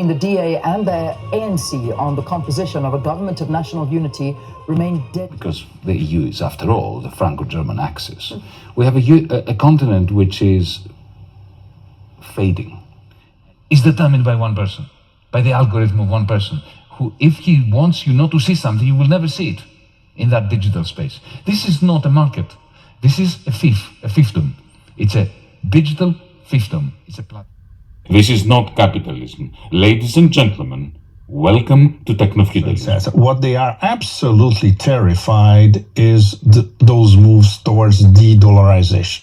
between the DA and the ANC on the composition of a government of national unity remain dead. Because the EU is, after all, the Franco-German axis. We have a continent which is fading. It's determined by one person, by the algorithm of one person, who, if he wants you not to see something, you will never see it in that digital space. This is not a market. This is a fiefdom. It's a digital fiefdom. It's a platform. This is not capitalism. Ladies and gentlemen, welcome to Technofeudalism. What they are absolutely terrified is those moves towards de-dollarization.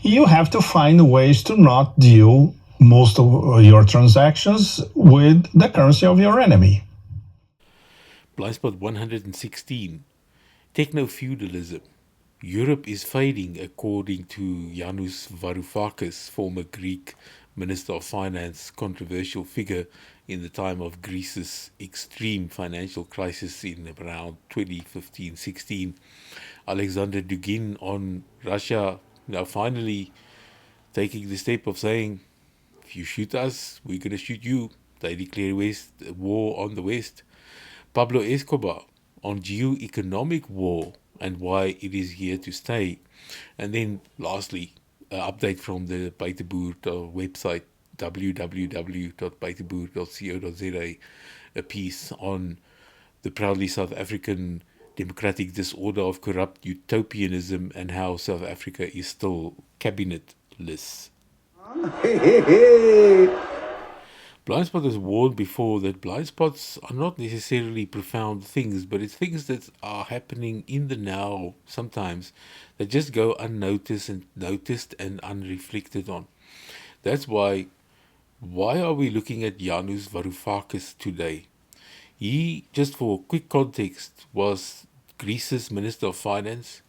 You have to find ways to not deal most of your transactions with the currency of your enemy. Blindspot 116. Technofeudalism. Europe is fading, according to Yanis Varoufakis, former Greek Minister of Finance, controversial figure in the time of Greece's extreme financial crisis in around 2015-16. Alexander Dugin on Russia now finally taking the step of saying, if you shoot us, we're going to shoot you. They declare war on the West. Pablo Escobar on geoeconomic war and why it is here to stay. And then lastly, an update from the Buiteboer website, www.buiteboer.co.za, a piece on the proudly South African democratic disorder of corrupt utopianism and how South Africa is still cabinetless. Blindspot has warned before that blind spots are not necessarily profound things, but it's things that are happening in the now sometimes that just go unnoticed and unreflected on. That's why are we looking at Yanis Varoufakis today? He, just for quick context, was Greece's Minister of Finance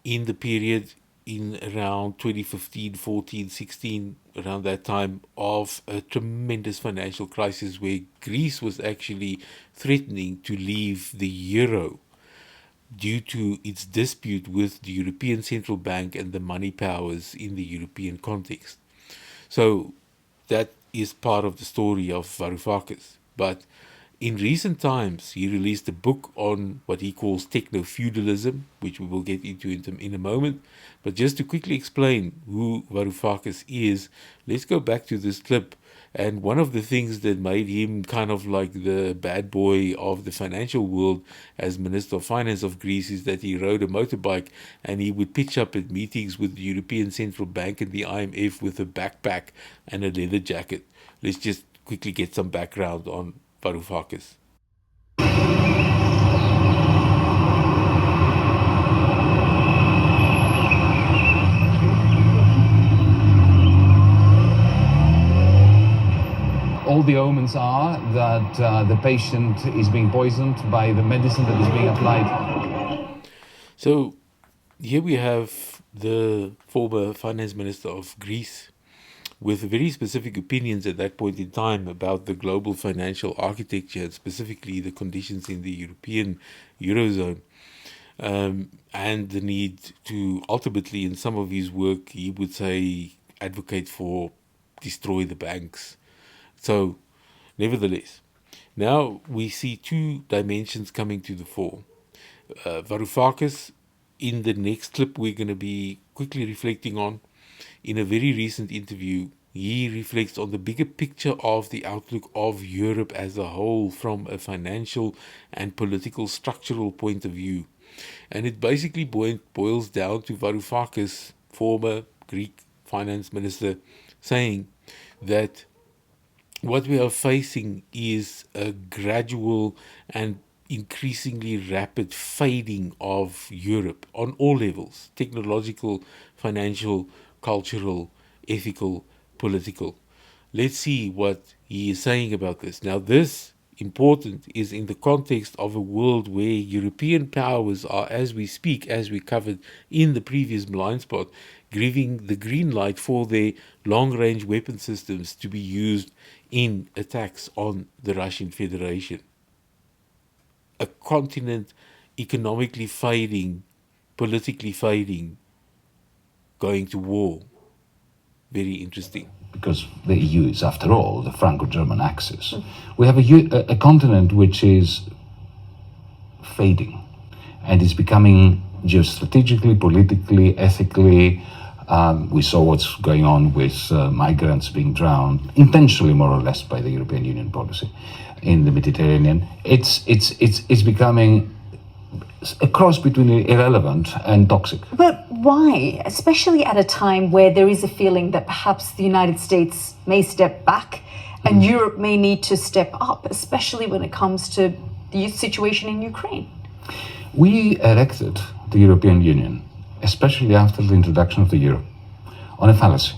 in the period in around 2015, 14, 16, around that time of a tremendous financial crisis where Greece was actually threatening to leave the euro due to its dispute with the European Central Bank and the money powers in the European context. So that is part of the story of Varoufakis. But in recent times, he released a book on what he calls Technofeudalism, which we will get into in a moment. But just to quickly explain who Varoufakis is, let's go back to this clip. And one of the things that made him kind of like the bad boy of the financial world as Minister of Finance of Greece is that he rode a motorbike and he would pitch up at meetings with the European Central Bank and the IMF with a backpack and a leather jacket. Let's just quickly get some background on Varoufakis. All the omens are that the patient is being poisoned by the medicine that is being applied. So here we have the former finance minister of Greece with very specific opinions at that point in time about the global financial architecture and specifically the conditions in the European Eurozone, and the need to ultimately, in some of his work, he would say, advocate for destroy the banks. So, nevertheless, now we see two dimensions coming to the fore. Varoufakis, in the next clip we're going to be quickly reflecting on, in a very recent interview, he reflects on the bigger picture of the outlook of Europe as a whole from a financial and political structural point of view. And it basically boils down to Varoufakis, former Greek finance minister, saying that what we are facing is a gradual and increasingly rapid fading of Europe on all levels: technological, financial, cultural, ethical, political. Let's see what he is saying about this. Now, this important is in the context of a world where European powers are, as we speak, as we covered in the previous blind spot, giving the green light for their long-range weapon systems to be used in attacks on the Russian Federation. A continent economically fading, politically fading, going to war. Very interesting. because the EU is, after all, the Franco-German axis. We have a continent which is fading and is becoming geostrategically, politically, ethically. We saw what's going on with migrants being drowned, intentionally more or less by the European Union policy in the Mediterranean. It's becoming a cross between irrelevant and toxic. But why? Especially at a time where there is a feeling that perhaps the United States may step back and Europe may need to step up, especially when it comes to the situation in Ukraine. We erected the European Union, especially after the introduction of the euro, on a fallacy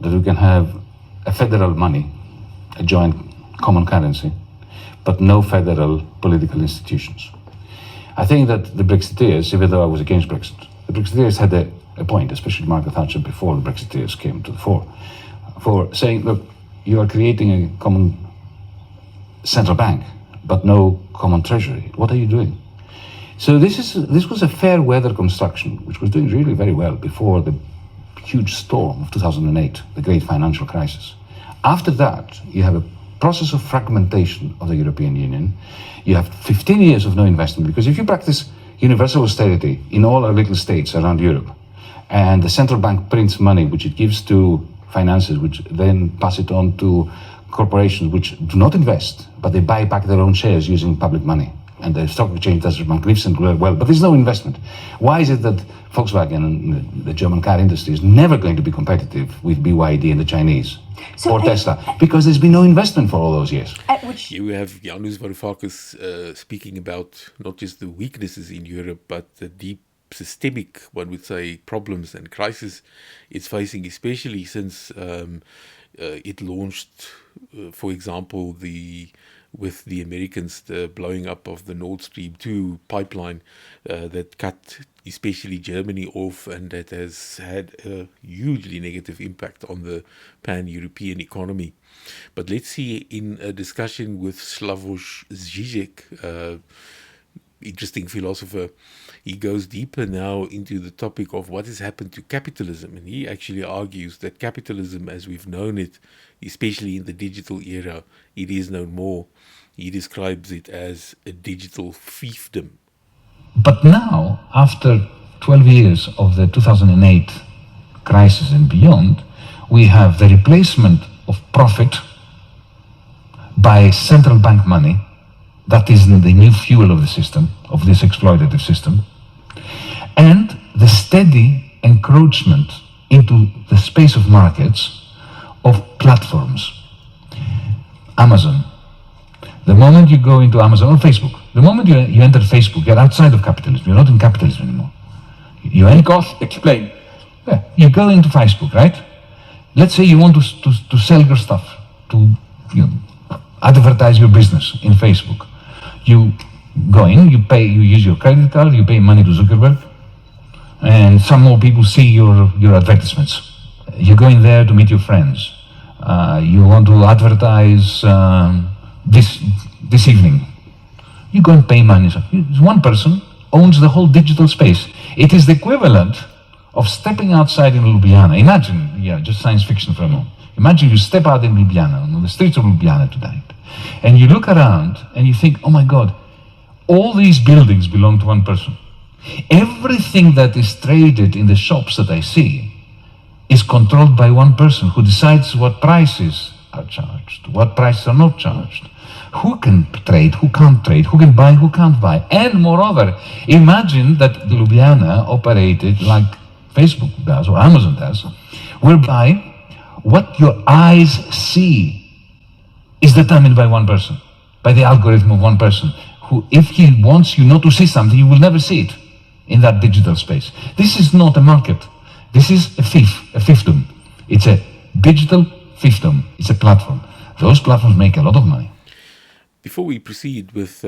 that we can have a federal money, a joint common currency, but no federal political institutions. I think that the Brexiteers, even though I was against Brexit, the Brexiteers had a point, especially Margaret Thatcher before the Brexiteers came to the fore, for saying, look, you are creating a common central bank, but no common treasury. What are you doing? So this was a fair weather construction, which was doing really very well before the huge storm of 2008, the great financial crisis. After that, you have a process of fragmentation of the European Union. You have 15 years of no investment, because if you practice universal austerity in all our little states around Europe, and the central bank prints money, which it gives to finances, which then pass it on to corporations which do not invest, but they buy back their own shares using public money. And the stock exchange does magnificent well, but there's no investment. Why is it that Volkswagen and the German car industry is never going to be competitive with BYD and the Chinese, or Tesla? Because there's been no investment for all those years. Here we have Janusz Varoufakis speaking about not just the weaknesses in Europe, but the deep systemic, one would say, problems and crisis it's facing, especially since it launched, for example, with the Americans, the blowing up of the Nord Stream 2 pipeline that cut especially Germany off, and that has had a hugely negative impact on the pan-European economy. But let's see, in a discussion with Slavoj Žižek, interesting philosopher, he goes deeper now into the topic of what has happened to capitalism. And he actually argues that capitalism as we've known it, especially in the digital era, it is no more. He describes it as a digital fiefdom. But now, after 12 years of the 2008 crisis and beyond, we have the replacement of profit by central bank money. That is the new fuel of the system, of this exploitative system, and the steady encroachment into the space of markets of platforms. Amazon. The moment you go into Amazon or Facebook, the moment you enter Facebook, you're outside of capitalism. You're not in capitalism anymore. Explain. Yeah, you go into Facebook, right? Let's say you want to sell your stuff, to advertise your business in Facebook. You go in, you pay, you use your credit card, you pay money to Zuckerberg, and some more people see your advertisements. You go in there to meet your friends. You want to advertise this evening. You go and pay money. So one person owns the whole digital space. It is the equivalent of stepping outside in Ljubljana. Imagine, just science fiction for a moment. Imagine you step out in Ljubljana, on the streets of Ljubljana tonight, and you look around and you think, oh my God, all these buildings belong to one person. Everything that is traded in the shops that I see is controlled by one person who decides what prices are charged, what prices are not charged, who can trade, who can't trade, who can buy, who can't buy. And moreover, imagine that Ljubljana operated like Facebook does or Amazon does, whereby what your eyes see is determined by one person, by the algorithm of one person, who, if he wants you not to see something, you will never see it in that digital space. This is not a market. This is a fiefdom. It's a digital fiefdom. It's a platform. Those platforms make a lot of money. Before we proceed with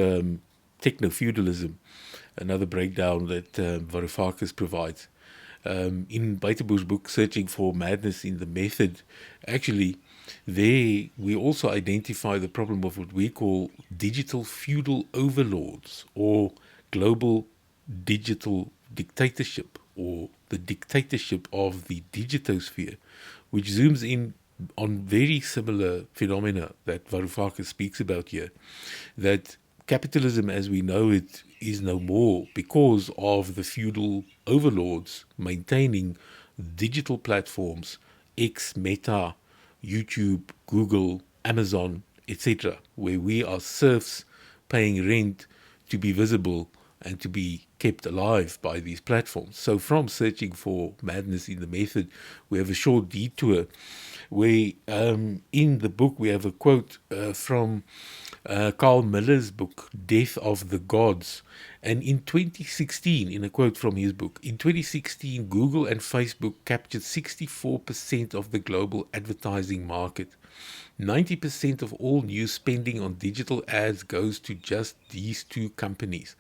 Technofeudalism, another breakdown that Varoufakis provides, in Buiteboer's book, Searching for Madness in the Method, actually, there we also identify the problem of what we call digital feudal overlords, or global digital dictatorship, or the dictatorship of the digitosphere, which zooms in on very similar phenomena that Varoufakis speaks about here, that capitalism as we know it is no more because of the feudal overlords maintaining digital platforms, X, Meta, YouTube, Google, Amazon, etc., where we are serfs paying rent to be visible and to be kept alive by these platforms. So from searching for madness in the method, we have a short detour where in the book we have a quote from Carl Miller's book, Death of the Gods. And in 2016, in a quote from his book, in 2016, Google and Facebook captured 64% of the global advertising market. 90% of all new spending on digital ads goes to just these two companies.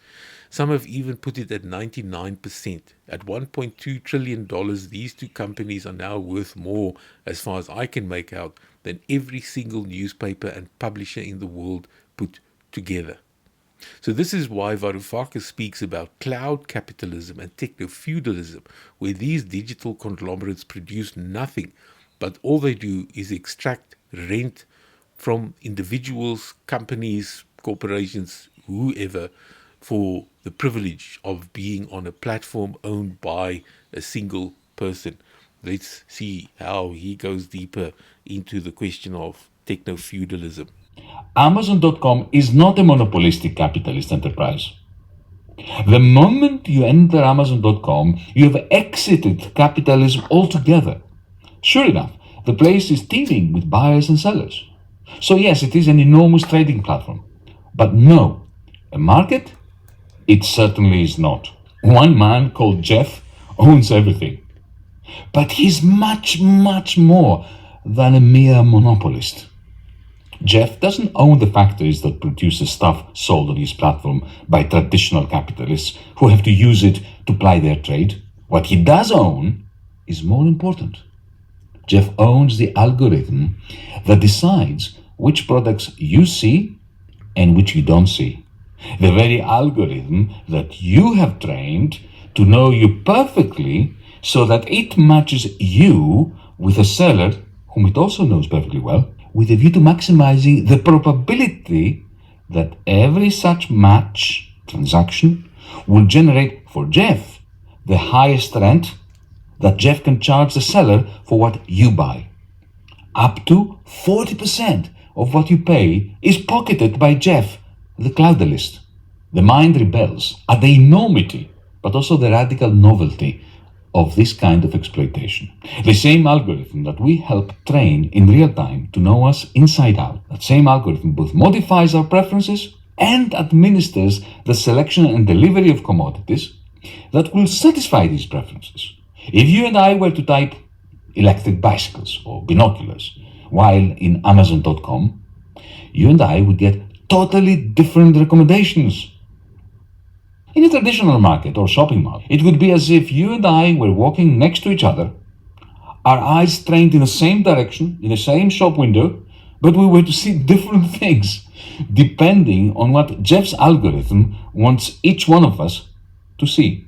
Some have even put it at 99%. At $1.2 trillion, these two companies are now worth more, as far as I can make out, than every single newspaper and publisher in the world put together. So this is why Varoufakis speaks about cloud capitalism and technofeudalism, where these digital conglomerates produce nothing, but all they do is extract rent from individuals, companies, corporations, whoever, for the privilege of being on a platform owned by a single person. Let's see how he goes deeper into the question of technofeudalism. Amazon.com is not a monopolistic capitalist enterprise. The moment you enter Amazon.com, you have exited capitalism altogether. Sure enough, the place is teeming with buyers and sellers. So yes, it is an enormous trading platform. But no, a market? It certainly is not. One man called Jeff owns everything. But he's much, much more than a mere monopolist. Jeff doesn't own the factories that produce the stuff sold on his platform by traditional capitalists who have to use it to ply their trade. What he does own is more important. Jeff owns the algorithm that decides which products you see and which you don't see. The very algorithm that you have trained to know you perfectly so that it matches you with a seller whom it also knows perfectly well, with a view to maximizing the probability that every such match transaction will generate for Jeff the highest rent that Jeff can charge the seller for what you buy. Up to 40% of what you pay is pocketed by Jeff, the cloudalist. The mind rebels at the enormity, but also the radical novelty of this kind of exploitation. The same algorithm that we help train in real time to know us inside out, that same algorithm both modifies our preferences and administers the selection and delivery of commodities that will satisfy these preferences. If you and I were to type electric bicycles or binoculars while in Amazon.com, you and I would get totally different recommendations. In a traditional market or shopping mall, it would be as if you and I were walking next to each other, our eyes trained in the same direction, in the same shop window, but we were to see different things, depending on what Jeff's algorithm wants each one of us to see.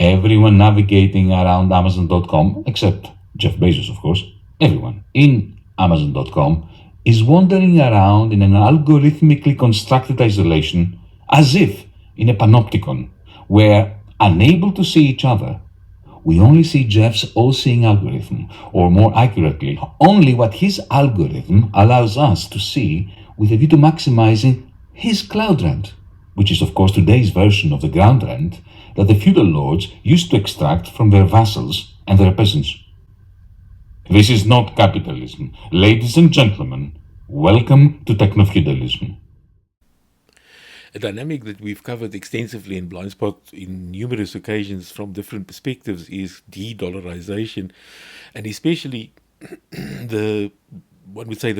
Everyone navigating around Amazon.com, except Jeff Bezos, of course, everyone in Amazon.com is wandering around in an algorithmically constructed isolation as if in a panopticon, where, unable to see each other, we only see Jeff's all-seeing algorithm, or more accurately, only what his algorithm allows us to see with a view to maximizing his cloud rent, which is of course today's version of the ground rent that the feudal lords used to extract from their vassals and their peasants. This is not capitalism. Ladies and gentlemen, welcome to Technofeudalism. A dynamic that we've covered extensively in Blindspot in numerous occasions from different perspectives is de-dollarization, and especially the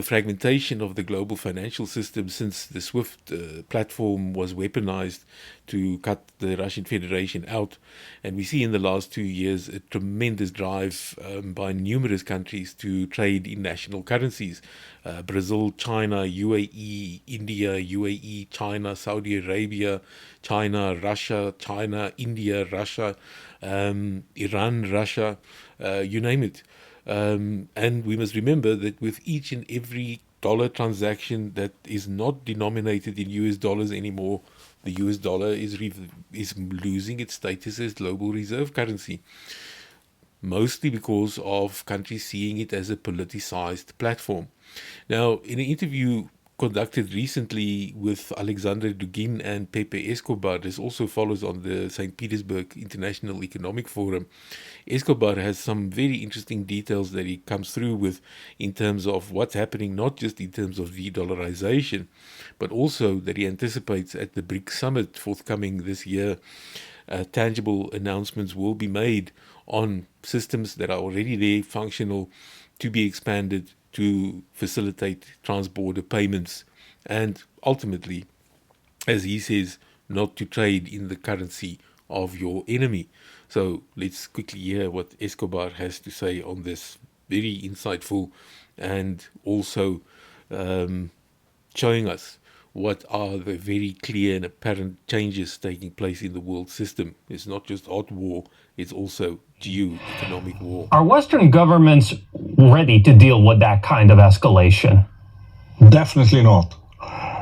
fragmentation of the global financial system since the SWIFT platform was weaponized to cut the Russian Federation out. And we see in the last 2 years a tremendous drive by numerous countries to trade in national currencies. Brazil, China, UAE, India, UAE, China, Saudi Arabia, China, Russia, China, India, Russia, Iran, Russia, you name it. And we must remember that with each and every dollar transaction that is not denominated in US dollars anymore, the US dollar is losing its status as global reserve currency, mostly because of countries seeing it as a politicized platform. Now, in an interview conducted recently with Alexander Dugin and Pepe Escobar, this also follows on the St. Petersburg International Economic Forum. Escobar has some very interesting details that he comes through with in terms of what's happening, not just in terms of de-dollarization, but also that he anticipates at the BRICS summit forthcoming this year, tangible announcements will be made on systems that are already there, functional, to be expanded to facilitate trans-border payments, and ultimately, as he says, not to trade in the currency of your enemy. So let's quickly hear what Escobar has to say on this. Very insightful, and also showing us what are the very clear and apparent changes taking place in the world system. It's not just hot war, it's also geoeconomic war. Are Western governments ready to deal with that kind of escalation? Definitely not.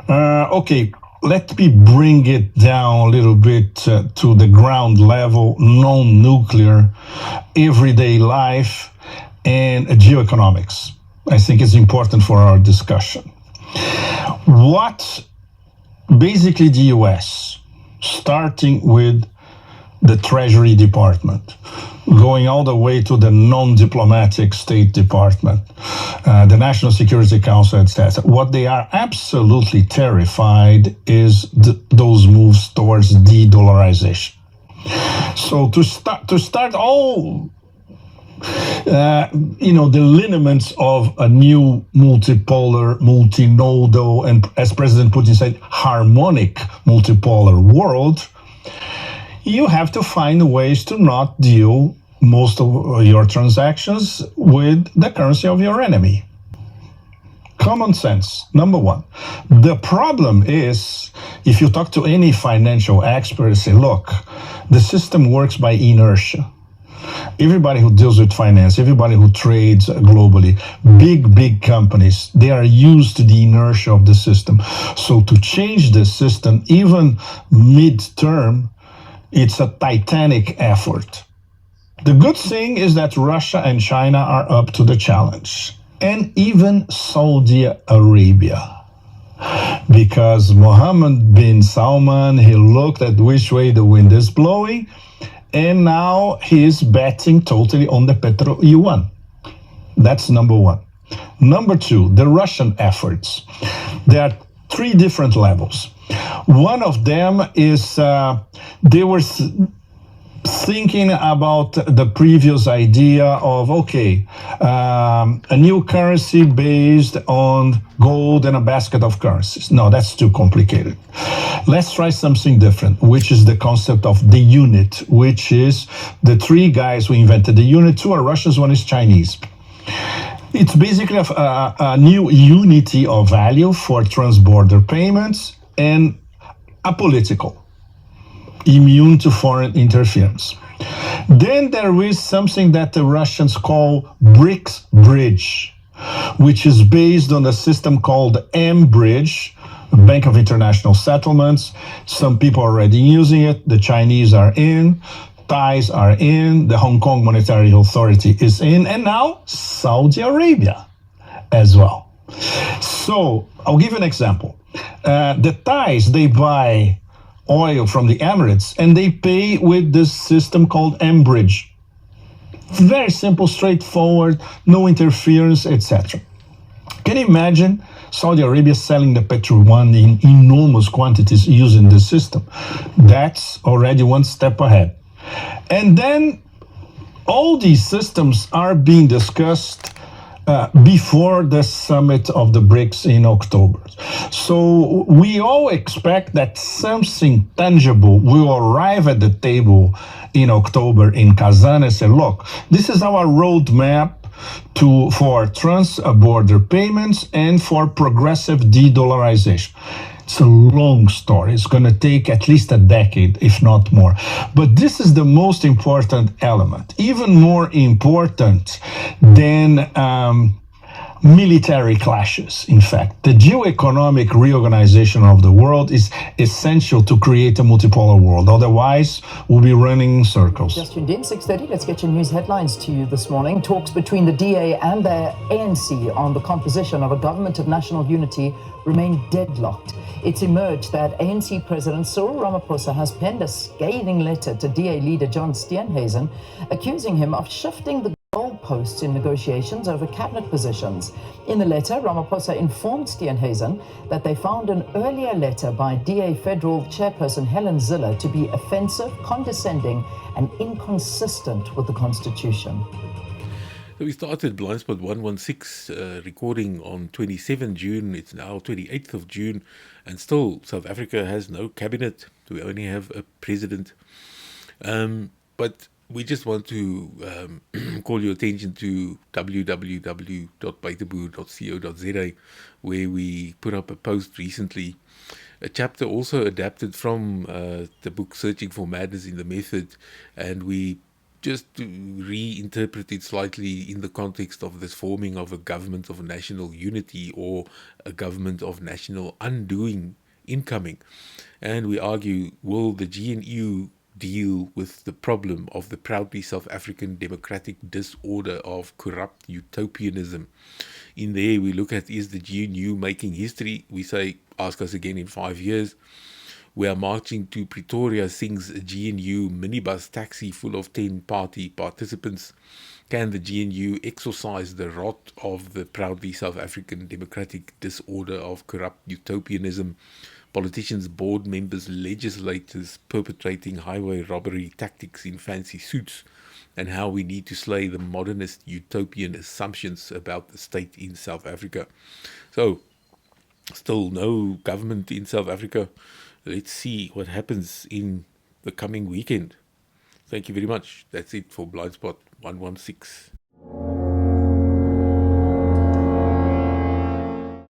Okay, let me bring it down a little bit to the ground level, non-nuclear, everyday life, and geoeconomics. I think it's important for our discussion. What basically the US, starting with the Treasury Department, going all the way to the non-diplomatic State Department, the National Security Council, etc. What they are absolutely terrified is those moves towards de-dollarization. So to start all the lineaments of a new multipolar, multinodal, and as President Putin said, harmonic multipolar world, you have to find ways to not deal most of your transactions with the currency of your enemy. Common sense, number one. The problem is, if you talk to any financial expert, say, look, the system works by inertia. Everybody who deals with finance, everybody who trades globally, big companies, they are used to the inertia of the system. So to change the system, even mid-term, it's a titanic effort. The good thing is that Russia and China are up to the challenge, and even Saudi Arabia. Because Mohammed bin Salman, he looked at which way the wind is blowing, and now he's betting totally on the petro yuan. That's number one. Number two, the Russian efforts. There are three different levels. One of them is they were thinking about the previous idea of, a new currency based on gold and a basket of currencies. No, that's too complicated. Let's try something different, which is the concept of the unit, which is the three guys who invented the unit. Two are Russians, one is Chinese. It's basically a new unity of value for trans-border payments and apolitical, immune to foreign interference. Then there is something that the Russians call BRICS Bridge, which is based on a system called M-Bridge, Bank of International Settlements. Some people are already using it. The Chinese are in, Thais are in, the Hong Kong Monetary Authority is in, and now Saudi Arabia as well. So I'll give you an example. The Thais, they buy oil from the Emirates and they pay with this system called M-Bridge. Very simple, straightforward, no interference, etc. Can you imagine Saudi Arabia selling the petrol yuan in enormous quantities using this system? That's already one step ahead. And then all these systems are being discussed before the summit of the BRICS in October. So we all expect that something tangible will arrive at the table in October in Kazan and say, look, this is our roadmap for trans-border payments and for progressive de-dollarization. It's a long story. It's going to take at least a decade, if not more. But this is the most important element, even more important than military clashes. In fact, the geoeconomic reorganization of the world is essential to create a multipolar world. Otherwise, we'll be running in circles. Just tuned in, 6:30. Let's get your news headlines to you this morning. Talks between the DA and the ANC on the composition of a government of national unity remain deadlocked. It's emerged that ANC President Cyril Ramaphosa has penned a scathing letter to DA leader John Steenhuisen, accusing him of shifting the goalposts in negotiations over cabinet positions. In the letter, Ramaphosa informed Steenhuisen that they found an earlier letter by DA Federal Chairperson Helen Zille to be offensive, condescending, and inconsistent with the Constitution. So we started Blindspot 116 recording on 27 June. It's now 28th of June, and still South Africa has no cabinet. We only have a president. But we just want to call your attention to www.buiteboer.co.za, where we put up a post recently, a chapter also adapted from the book Searching for Madness in the Method, and we just reinterpret it slightly in the context of this forming of a government of national unity or a government of national undoing incoming. And we argue, will the GNU deal with the problem of the proudly South African democratic disorder of corrupt utopianism? In there, we look at, is the GNU making history? We say, ask us again in 5 years. We are marching to Pretoria, sings a GNU minibus taxi full of 10 party participants. Can the GNU exorcise the rot of the proudly South African democratic disorder of corrupt utopianism? Politicians, board members, legislators perpetrating highway robbery tactics in fancy suits, and how we need to slay the modernist utopian assumptions about the state in South Africa. So, still no government in South Africa. Let's see what happens in the coming weekend. Thank you very much. That's it for Blindspot 116.